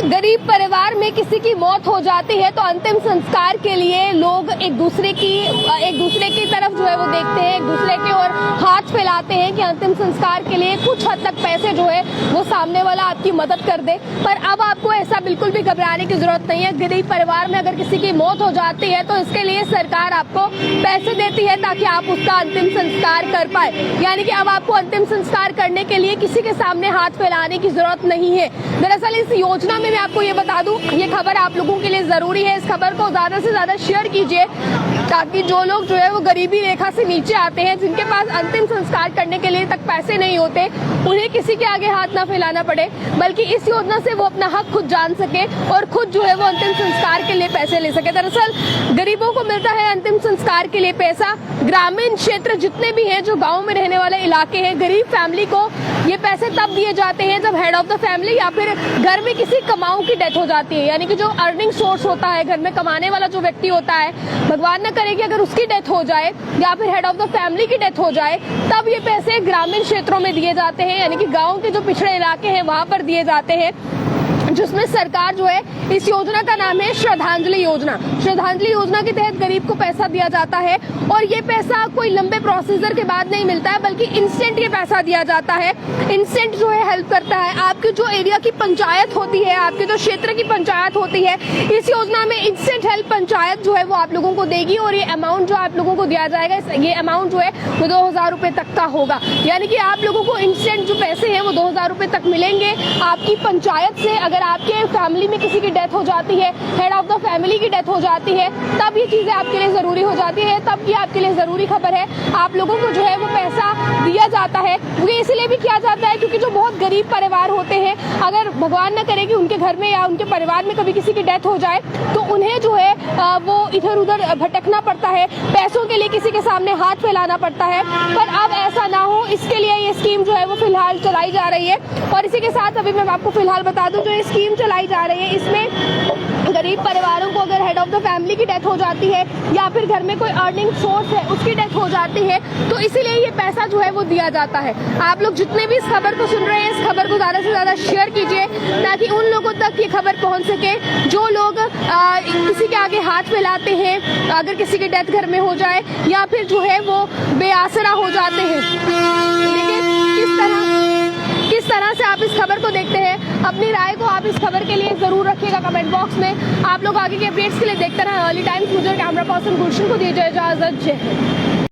गरीब परिवार में किसी की मौत हो जाती है तो अंतिम संस्कार के लिए लोग एक दूसरे की तरफ जो है वो देखते हैं, एक दूसरे की ओर हाथ फैलाते हैं कि अंतिम संस्कार के लिए कुछ हद तक पैसे जो है वो सामने वाला आपकी मदद कर दे। पर अब आपको ऐसा बिल्कुल भी घबराने की जरूरत नहीं है। गरीब परिवार में अगर किसी की मौत हो जाती है तो इसके लिए सरकार आपको पैसे देती है ताकि आप उसका अंतिम संस्कार कर पाए। यानी कि अब आपको अंतिम संस्कार करने के लिए किसी के सामने हाथ फैलाने की जरूरत नहीं है। दरअसल इस योजना में मैं आपको ये बता दूं, ये खबर आप लोगों के लिए जरूरी है। इस खबर को ज्यादा से ज्यादा शेयर कीजिए ताकि जो लोग जो है वो गरीबी रेखा से नीचे आते हैं, जिनके पास अंतिम संस्कार करने के लिए तक पैसे नहीं होते, उन्हें किसी के आगे हाथ ना फैलाना पड़े, बल्कि इस योजना से वो अपना हक खुद जान सके और खुद जो है वो अंतिम संस्कार के लिए पैसे ले सके। दरअसल गरीबों को मिलता है अंतिम संस्कार के लिए पैसा। ग्रामीण क्षेत्र जितने भी हैं, जो गाँव में रहने वाले इलाके हैं, गरीब फैमिली को ये पैसे तब दिए जाते हैं जब हेड ऑफ द फैमिली या फिर घर में किसी कमाऊ की डेथ हो जाती है। यानी कि जो अर्निंग सोर्स होता है, घर में कमाने वाला जो व्यक्ति होता है, भगवान न करे कि अगर उसकी डेथ हो जाए या फिर हेड ऑफ द फैमिली की डेथ हो जाए, तब ये पैसे ग्रामीण क्षेत्रों में दिए जाते हैं। यानी कि गाँव के जो पिछड़े इलाके हैं वहां पर दिए जाते हैं, जिसमें सरकार जो है, इस योजना का नाम है श्रद्धांजलि योजना। श्रद्धांजलि योजना के तहत गरीब को पैसा दिया जाता है और ये पैसा कोई लंबे प्रोसीजर के बाद नहीं मिलता है, बल्कि इंस्टेंट ये पैसा दिया जाता है। इंस्टेंट जो है हेल्प करता है। आपकी जो एरिया की पंचायत होती है, आपके जो क्षेत्र की पंचायत होती है, इस योजना में इंस्टेंट हेल्प पंचायत जो है वो आप लोगों को देगी और ये अमाउंट जो आप लोगों को दिया जाएगा, ये अमाउंट जो है वो 2000 रुपए तक का होगा। यानी कि आप लोगों को इंस्टेंट जो पैसे हैं वो 2000 रुपए तक मिलेंगे आपकी पंचायत से। अगर आपके फैमिली में किसी की डेथ हो जाती है, हेड ऑफ द फैमिली की डेथ हो जाती है, तब ये चीजें आपके लिए जरूरी हो जाती है, तब ये आपके लिए जरूरी खबर है। आप लोगों को जो है वो पैसा दिया जाता है। ये इसलिए भी किया जाता है क्योंकि जो बहुत गरीब परिवार होते हैं, अगर भगवान न करे कि उनके घर में या उनके परिवार में कभी किसी की डेथ हो जाए तो उन्हें जो है वो इधर उधर भटकना पड़ता है, पैसों के लिए किसी के सामने हाथ फैलाना पड़ता है। पर अब ऐसा ना हो, इसके लिए ये स्कीम जो है वो फिलहाल चलाई जा रही है। और इसी के साथ अभी मैं आपको फिलहाल बता दूं, जो ये स्कीम चलाई जा रही है, इसमें गरीब परिवारों को अगर हेड ऑफ द फैमिली की डेथ हो जाती है या फिर घर में कोई अर्निंग सोर्स है उसकी डेथ हो जाती है, तो इसीलिए ये पैसा जो है वो दिया जाता है। आप लोग जितने भी इस खबर को सुन रहे हैं, इस खबर को ज्यादा से ज्यादा शेयर कीजिए ताकि उन लोगों तक ये खबर पहुंच सके जो लोग किसी के आगे हाथ फैलाते हैं, अगर किसी की डेथ घर में हो जाए या फिर जो है वो बेआसरा हो जाते हैं। लेकिन किस तरह से आप इस खबर को देखते हैं, अपनी राय को आप इस खबर के लिए जरूर रखिएगा कमेंट बॉक्स में। आप लोग आगे के अपडेट्स के लिए देखते रहें अर्ली टाइम्स। मुझे कैमरा पर्सन गुलशन को दीजिए इजाजत। जय हिंद।